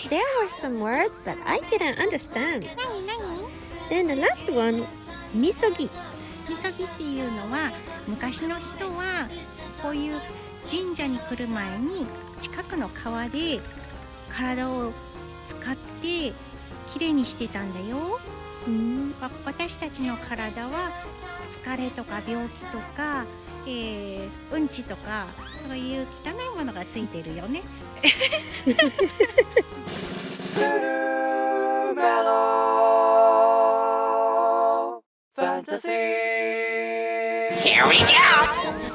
There were some words that I didn't understand. 何 Then the last one, misogi. みそぎっていうのは、昔の人はこういう神社に来る前に近くの川で体を使ってきれいにしてたんだよ。私たちの体は疲れとか病気とか、うんちとかそういう汚いものがついてるよね。Here we go!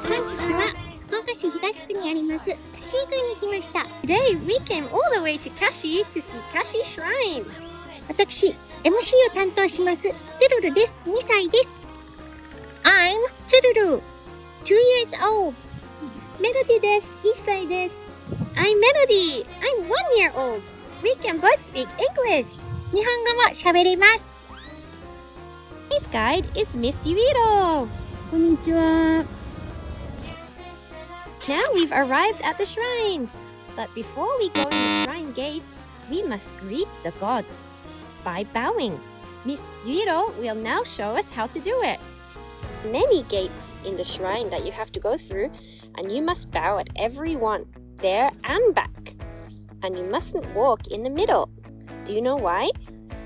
本日は福岡市東区にありますカシー宮に来ました。 Today we came all the way to Kashii to see Kashii Shrine. 私 MC を担当しますトゥルルです。2歳です。 I'm トゥルル 2 years old. Melody です。1歳です。I'm Melody. I'm 1 year old. We can both speak English. 日本語も喋れます。 Today's guide is Miss Yuiro. こんにちは。 Now we've arrived at the shrine. But before we go in the shrine gates, we must greet the gods by bowing. Miss Yuiro will now show us how to do it. Many gates in the shrine that you have to go through, and you must bow at every one, there and back. And you mustn't walk in the middle. Do you know why?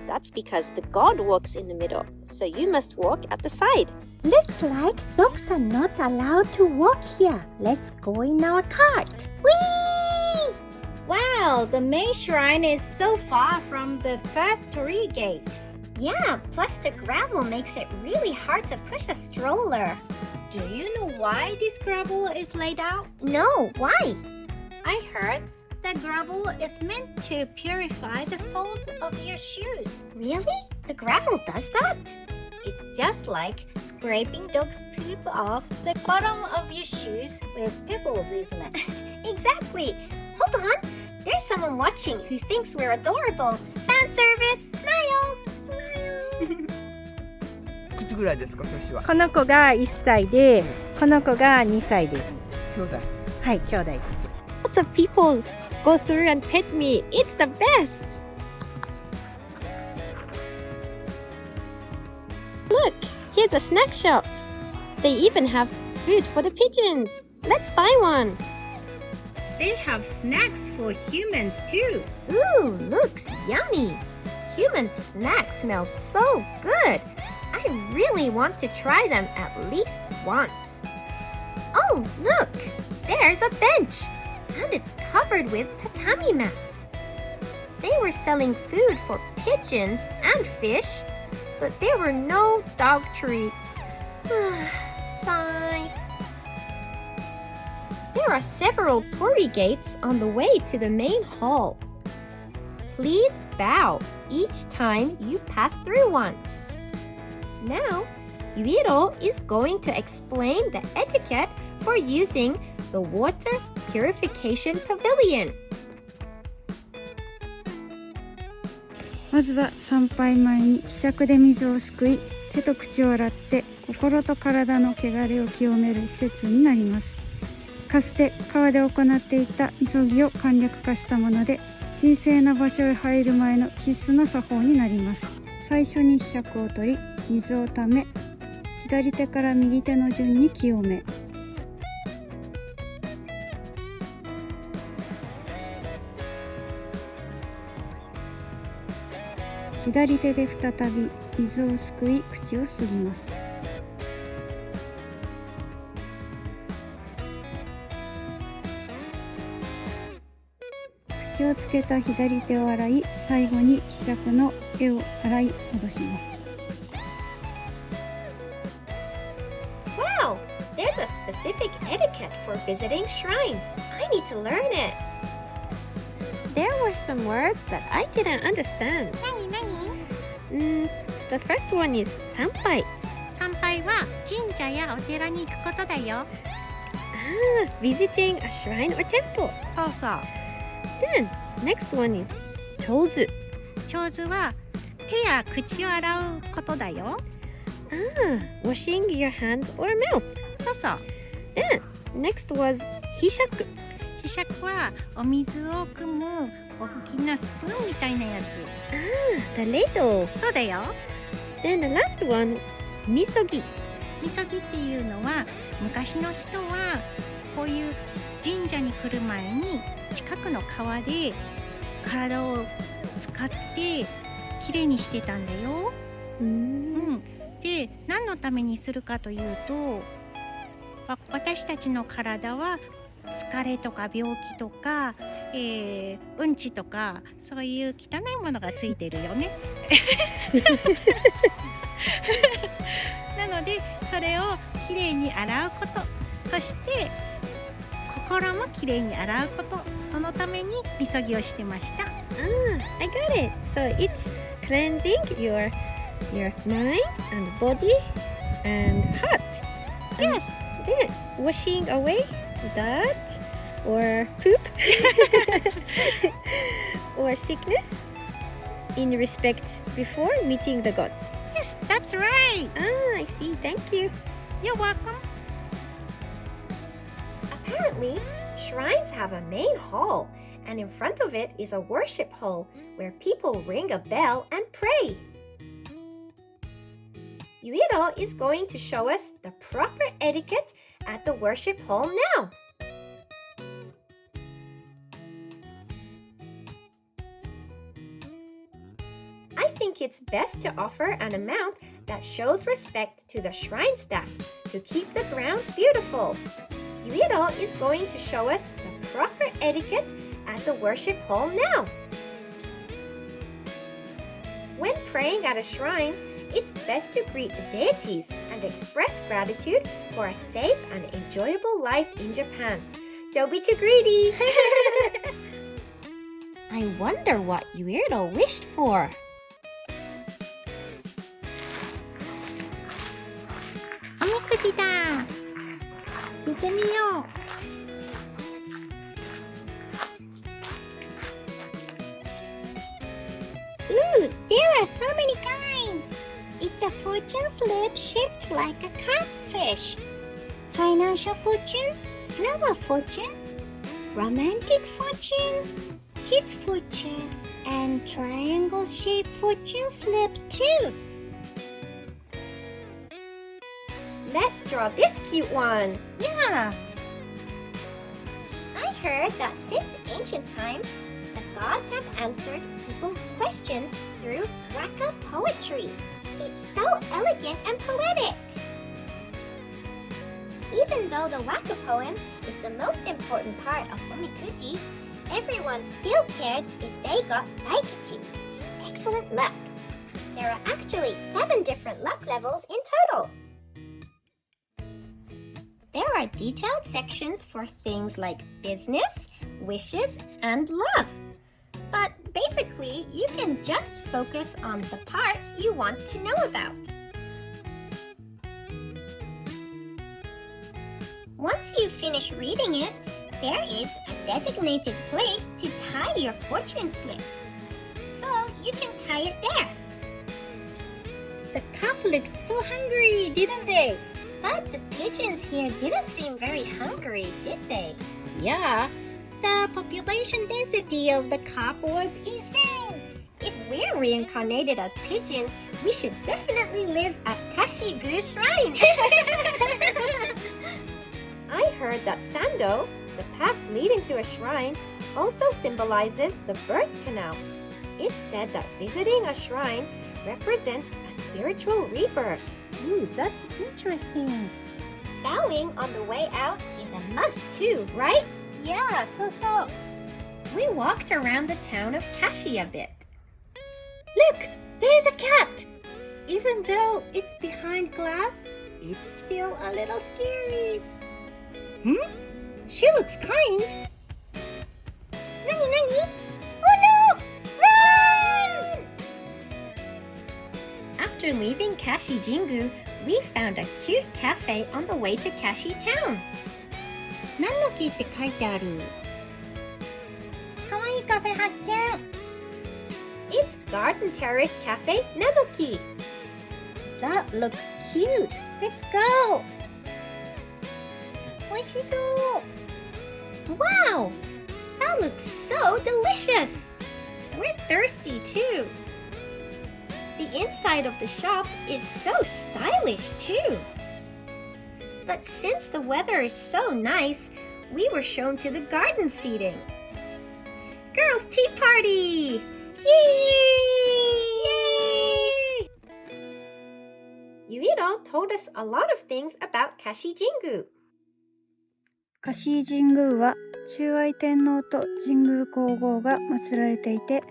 That's because the god walks in the middle, so you must walk at the side. Looks like dogs are not allowed to walk here. Let's go in our cart. Whee! Wow, the main shrine is so far from the first torii gate. Yeah, plus the gravel makes it really hard to push a stroller. Do you know why this gravel is laid out? No, why? I heard the gravel is meant to purify the soles of your shoes. Really? The gravel does that? It's just like scraping dog's poop off the bottom of your shoes with pebbles, isn't it? Exactly. Hold on. There's someone watching who thinks we're adorable. Fan service. Smile. Smile. いくつぐらいですか、年は。この子が1歳で、この子が2歳です。兄弟。はい、兄弟です。Lots of people go through and pet me. It's the best. Look, here's a snack shop. They even have food for the pigeons. Let's buy one. They have snacks for humans too. Ooh, looks yummy. Human snacks smell so good. I really want to try them at least once. Oh, look. There's a bench. And it's covered with tatami mats. They were selling food for pigeons and fish, but there were no dog treats. Sigh. There are several torii gates on the way to the main hall. Please bow each time you pass through one. Now, Yuiro is going to explain the etiquette for using the water purification pavilion. まずは参拝前にひしゃくで水をすくい、手と口を洗って心と体の汚れを清める施設になります。かつて川で行っていたみそぎを簡略化したもので、神聖な場所へ入る前の必須な作法になります。最初にひしゃくを取り、水をため、左手から右手の順に清め、左手で再び水をすくい、口をすぎます。口をつけた左手を洗い、最後にひしゃくの絵を洗い戻します。Wow, there's a specific etiquette for visiting shrines. I need to learn it. There were some words that I didn't understand. 何 The first one is 参拝. 参拝は神社やお寺に行くことだよ。Visiting a shrine or temple. そうそう。Then, next one is 上手. 上手は手や口を洗うことだよ。Washing your hands or mouth. そうそう。Then, next was ひしゃく. ひしゃくはお水を汲む大きなスプーンみたいなやつ。The ladle. そうだよ。 Then the last one, misogi. みそぎっていうのは、昔の人はこういう神社に来る前に近くの川で体を使ってきれいにしてたんだよ。で、何のためにするかというと、私たちの体は疲れとか病気とか、うんちとかそういう汚いものがついてるよね。なのでそれをきれいに洗うこと、そして心もきれいに洗うこと、そのためにみそぎをしてました。I got it. So it's cleansing your mind and body and heart. Yes. And then washing away dirt or poop or sickness in respect before meeting the gods. Yes, that's right. I see. Thank you. You're welcome. Apparently, shrines have a main hall, and in front of it is a worship hall where people ring a bell and pray. Yuiro is going to show us the proper etiquette at the worship hall now. I think it's best to offer an amount that shows respect to the shrine staff to keep the grounds beautiful. Yuiro is going to show us the proper etiquette at the worship hall now. When praying at a shrine, it's best to greet the deities and express gratitude for a safe and enjoyable life in Japan. Don't be too greedy! I wonder what Yuiro wished for. おみくじだ。見てみよう。Ooh, there are so many kinds. It's a fortune slip shaped like a catfish. Financial fortune, flower fortune, romantic fortune, kids fortune, and triangle-shaped fortune slip too. Let's draw this cute one. Yeah. I heard that since ancient times, the gods have answered people's questions through waka poetry. It's so elegant and poetic. Even though the waka poem is the most important part of omikuji, everyone still cares if they got daikichi, excellent luck. There are actually 7 different luck levels in total. There are detailed sections for things like business, wishes, and love. But basically, you can just focus on the parts you want to know about. Once you finish reading it, there is a designated place to tie your fortune slip. So you can tie it there. The couple looked so hungry, didn't they? But the pigeons here didn't seem very hungry, did they? Yeah. The population density of the cup was insane. If we're reincarnated as pigeons, we should definitely live at Kashii Jingu Shrine. I heard that Sando, the path leading to a shrine, also symbolizes the birth canal. It's said that visiting a shrine represents a spiritual rebirth. Ooh, that's interesting. Bowing on the way out is a must too, right? Yeah, so. We walked around the town of Kashii a bit. Look, there's a cat. Even though it's behind glass, it's still a little scary. She looks kind. Nani? Oh no! Run! After leaving Kashii Jingu, we found a cute cafe on the way to Kashii town. 何の木って書いてある？かわいいカフェ発見。It's Garden Terrace Cafe Nadoki. That looks cute. Let's go. 美味しそう。 Wow! That looks so delicious! We're thirsty too. The inside of the shop is so stylish too. But since the weather is so nice, we were shown to the garden seating. Girls' tea party! Yay! Yuiro told us a lot of things about Kashii Jingu. カシー神宮は中愛天皇と神宮皇后が祀られていて、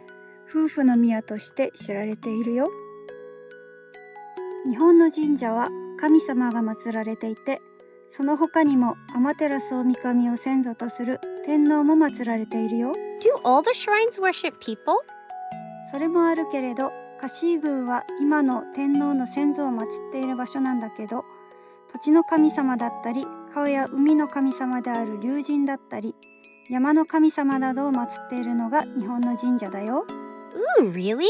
夫婦の宮として知られているよ。日本の神社は神様が祀られていて、その他にも天照大神を先祖とする天皇も祀られているよ。Do all the shrines worship people? それもあるけれど、カシー宮は今の天皇の先祖を祀っている場所なんだけど、土地の神様だったり、川や海の神様である龍神だったり、山の神様などを祀っているのが日本の神社だよ。Ooh, really?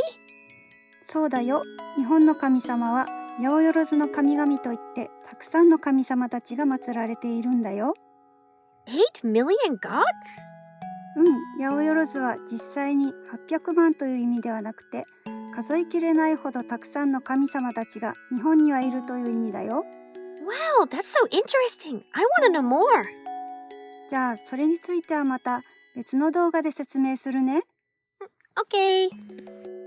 そうだよ。日本の神様は八百万の神々といって、たくさんの神様たちが祀られているんだよ。8 million gods? 八百万は実際に800万という意味ではなくて、数えきれないほどたくさんの神様たちが日本にはいるという意味だよ。Wow, that's so interesting. I want to know more. じゃあそれについてはまた別の動画で説明するね。Okay.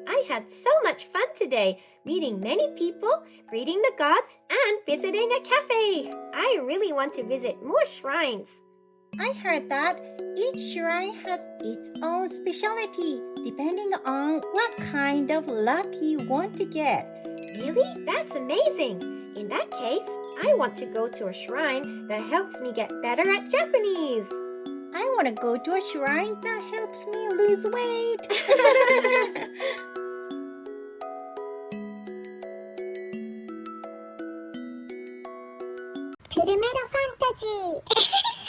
I had so much fun today, meeting many people, greeting the gods, and visiting a cafe. I really want to visit more shrines. I heard that each shrine has its own specialty depending on what kind of luck you want to get. Really? That's amazing. In that case, I want to go to a shrine that helps me get better at Japanese. I want to go to a shrine that helps me lose weight. Turumelo Fantasy.